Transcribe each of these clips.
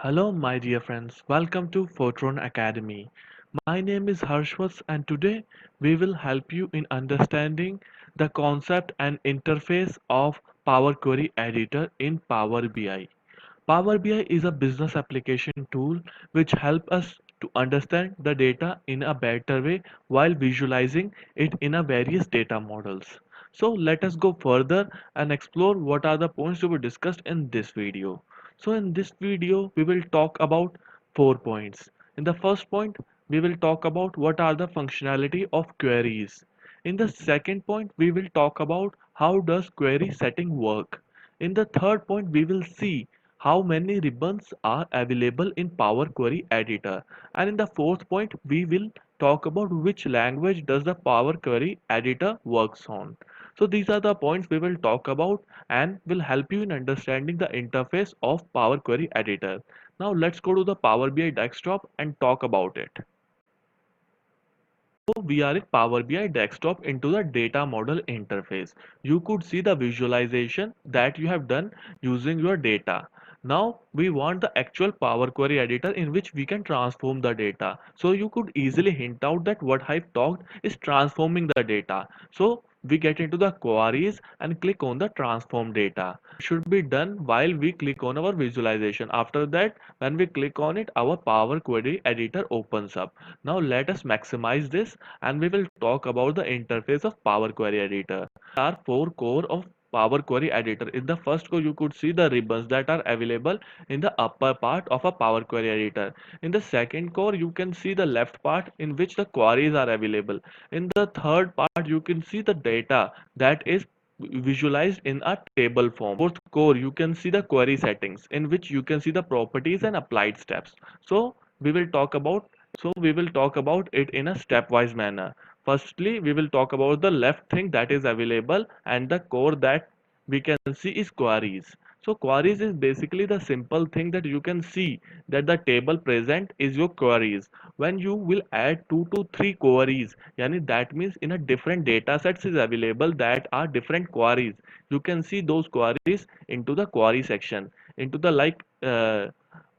Hello, my dear friends. Welcome to Fortron Academy. My name is Harshwas, and today we will help you in understanding the concept and interface of Power Query Editor in Power BI. Power BI is a business application tool which helps us to understand the data in a better way while visualizing it in a various data models. So let us go further and explore what are the points to be discussed in this video. So in this video we will talk about 4 points. In the first point we will talk about what are the functionality of queries. In the second point we will talk about how does query setting work. In the third point we will see how many ribbons are available in Power Query Editor. And in the fourth point, we will talk about which language does the Power Query Editor works on. So these are the points we will talk about and will help you in understanding the interface of Power Query Editor. Now let's go to the Power BI desktop and talk about it. So we are in Power BI desktop into the data model interface. You could see the visualization that you have done using your data. Now we want the actual Power Query editor in which we can transform the data. So you could easily hint out that what I've talked is transforming the data. So we get into the queries and click on the transform data. Should be done while we click on our visualization. After that, when we click on it, our Power Query editor opens up. Now let us maximize this and we will talk about the interface of Power Query Editor. There are four core of Power Query Editor. In the first core, you could see the ribbons that are available in the upper part of a Power Query Editor. In the second core, you can see the left part in which the queries are available. In the third part, you can see the data that is visualized in a table form. Fourth core, you can see the query settings in which you can see the properties and applied steps. We will talk about we will talk about it in a stepwise manner. Firstly, we will talk about the left thing that is available and the core that we can see is queries. So queries is basically the simple thing that you can see that the table present is your queries. When you will add 2 to 3 queries, yani that means in a different data sets is available that are different queries. You can see those queries into the query section, into the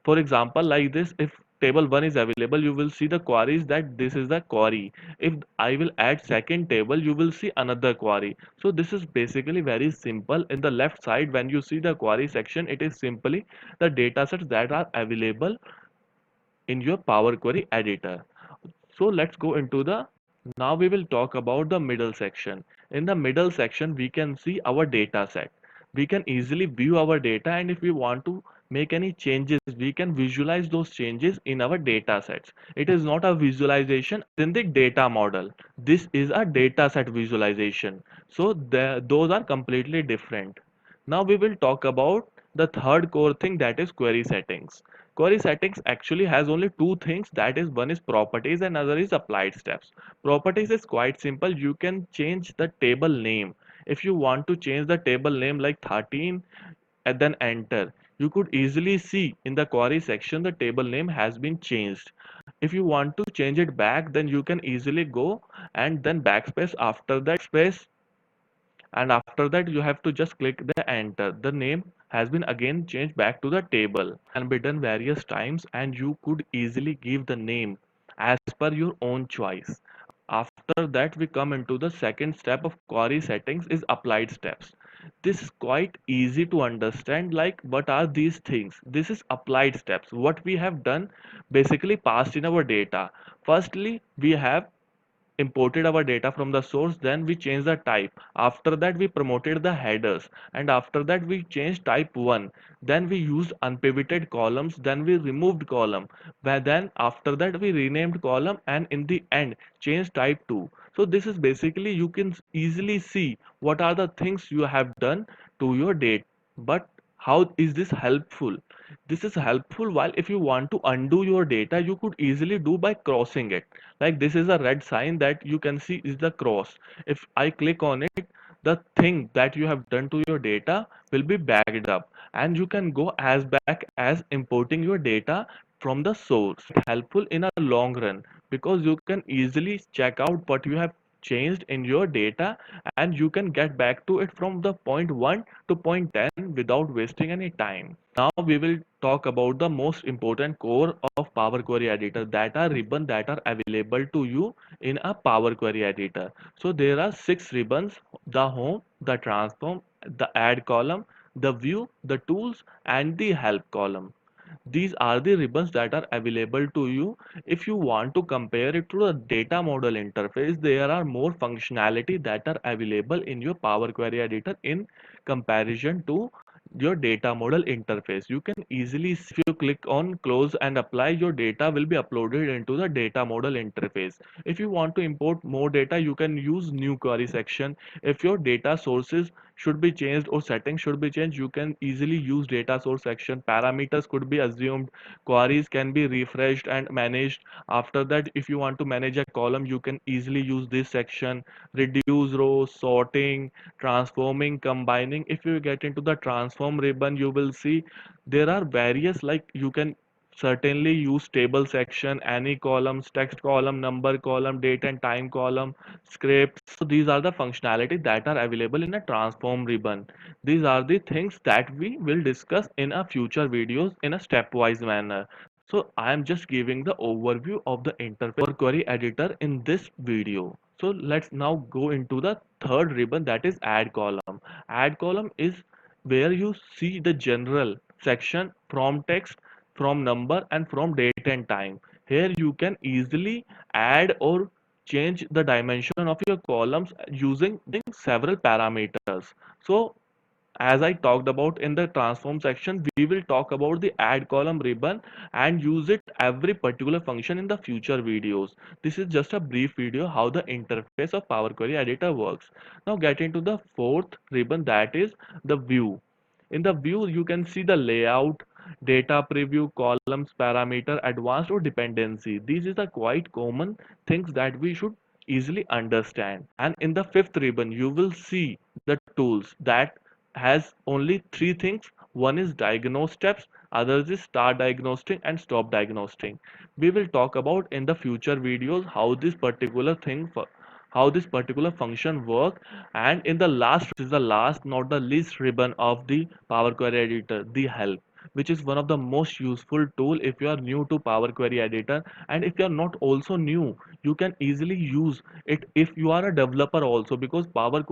for example, like this, if table 1 is available, you will see the queries that this is the query. If I will add second table, you will see another query. So this is basically very simple. In the left side, when you see the query section, it is simply the data sets that are available in your Power Query editor. So let's go into the now we will talk about the middle section. In the middle section, we can see our data set. We can easily view our data, and if we want to make any changes, we can visualize those changes in our data sets. It is not a visualization in the data model. This is a data set visualization. So those are completely different. Now we will talk about the third core thing, that is query settings. Query settings actually has only two things, that is one is properties and other is applied steps. Properties is quite simple. You can change the table name. If you want to change the table name like 13 and then enter, you could easily see in the query section the table name has been changed. If you want to change it back, then you can easily go and then backspace after that space, and after that you have to just click the enter. The name has been again changed back to the table. Can be done various times and you could easily give the name as per your own choice. After that we come into the second step of query settings is applied steps. This is quite easy to understand, like what are these things. This is applied steps. What we have done, basically passed in our data. Firstly, we have imported our data from the source, then we changed the type. After that we promoted the headers, and after that we changed type 1. Then we used unpivoted columns, then we removed column, where then after that we renamed column, and in the end changed type 2. So this is basically, you can easily see what are the things you have done to your date. But how is this helpful? This is helpful while if you want to undo your data, you could easily do by crossing it. Like this is a red sign that you can see is the cross. If I click on it, the thing that you have done to your data will be backed up, and you can go as back as importing your data from the source. Helpful in a long run because you can easily check out what you have changed in your data, and you can get back to it from the point 1 to point 10 without wasting any time. Now we will talk about the most important core of Power Query Editor, that are ribbons that are available to you in a Power Query Editor. So there are 6 ribbons: the home, the transform, the add column, the view, the tools, and the help column. These are the ribbons that are available to you. If you want to compare it to the data model interface, there are more functionality that are available in your Power Query Editor in comparison to your data model interface. You can easily see, if you click on close and apply, your data will be uploaded into the data model interface. If you want to import more data, you can use new query section. If your data sources should be changed or settings should be changed, you can easily use data source section. Parameters could be assumed, queries can be refreshed and managed. After that, if you want to manage a column, you can easily use this section: reduce rows, sorting, transforming, combining. If you get into the transform ribbon, you will see there are various, like you can certainly use table section, any columns, text column, number column, date and time column, scripts. So these are the functionality that are available in a transform ribbon. These are the things that we will discuss in a future videos in a stepwise manner. So I am just giving the overview of the interface for query editor in this video. So let's now go into the third ribbon, that is add column. Add column is where you see the general section from text, from number, and from date and time. Here you can easily add or change the dimension of your columns using several parameters. So as I talked about in the transform section, we will talk about the add column ribbon and use it every particular function in the future videos. This is just a brief video how the interface of Power Query Editor works. Now get into the fourth ribbon, that is the view. In the view, you can see the layout, data preview, columns, parameter, advanced, or dependency. These is the quite common things that we should easily understand. And in the fifth ribbon, you will see the tools that has only 3 things. One is diagnose steps, others is start diagnosing and stop diagnosing. We will talk about in the future videos how this particular function work. And in the last, is the last not the least ribbon of the Power Query Editor, the help, which is one of the most useful tool if you are new to Power Query Editor. And if you are not also new, you can easily use it if you are a developer also, because Power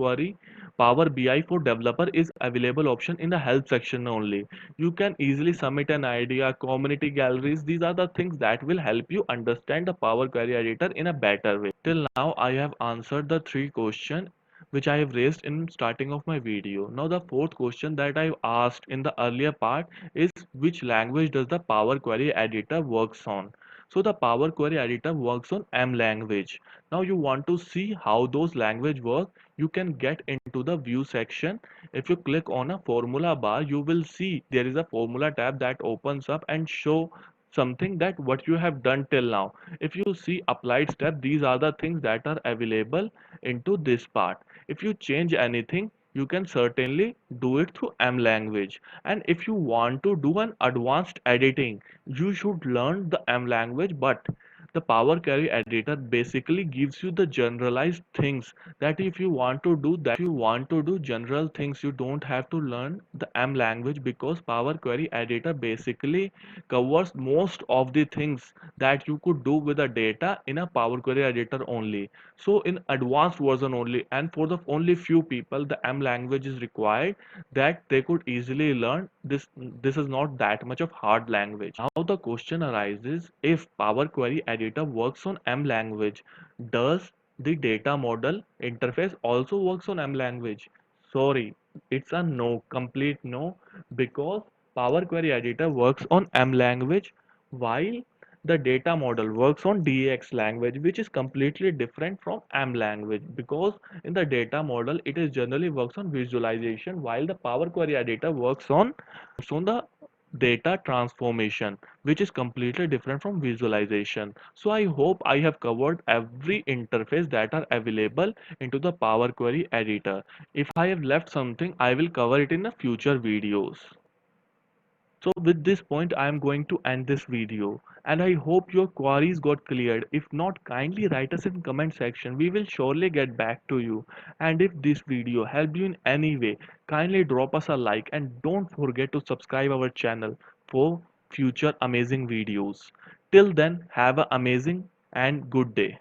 BI for developer is available option in the help section only. You can easily submit an idea, community galleries. These are the things that will help you understand the Power Query Editor in a better way. Till now, I have answered the 3 questions which I have raised in starting of my video. Now the fourth question that I asked in the earlier part is, which language does the Power Query Editor works on? So the Power Query Editor works on M language. Now you want to see how those language work, you can get into the view section. If you click on a formula bar, you will see there is a formula tab that opens up and show something that what you have done till now. If you see applied step, these are the things that are available into this part. If you change anything, you can certainly do it through M language. And if you want to do an advanced editing, you should learn the M language. But the Power Query Editor basically gives you the generalized things, that if you want to do that, if you want to do general things, you don't have to learn the M language, because Power Query Editor basically covers most of the things that you could do with the data in a Power Query Editor only. So in advanced version only, and for the only few people, the M language is required, that they could easily learn this. This is not that much of hard language. Now the question arises, if Power Query Editor works on M language, does the data model interface also works on M language? Sorry, it's a no, complete no, because Power Query Editor works on M language, while the data model works on DAX language, which is completely different from M language. Because in the data model, it is generally works on visualization, while the Power Query Editor works on the data transformation, which is completely different from visualization. So I hope I have covered every interface that are available into the Power Query Editor. If I have left something, I will cover it in the future videos. So with this point, I am going to end this video and I hope your queries got cleared. If not, kindly write us in comment section. We will surely get back to you. And if this video helped you in any way, kindly drop us a like and don't forget to subscribe our channel for future amazing videos. Till then, have an amazing and good day.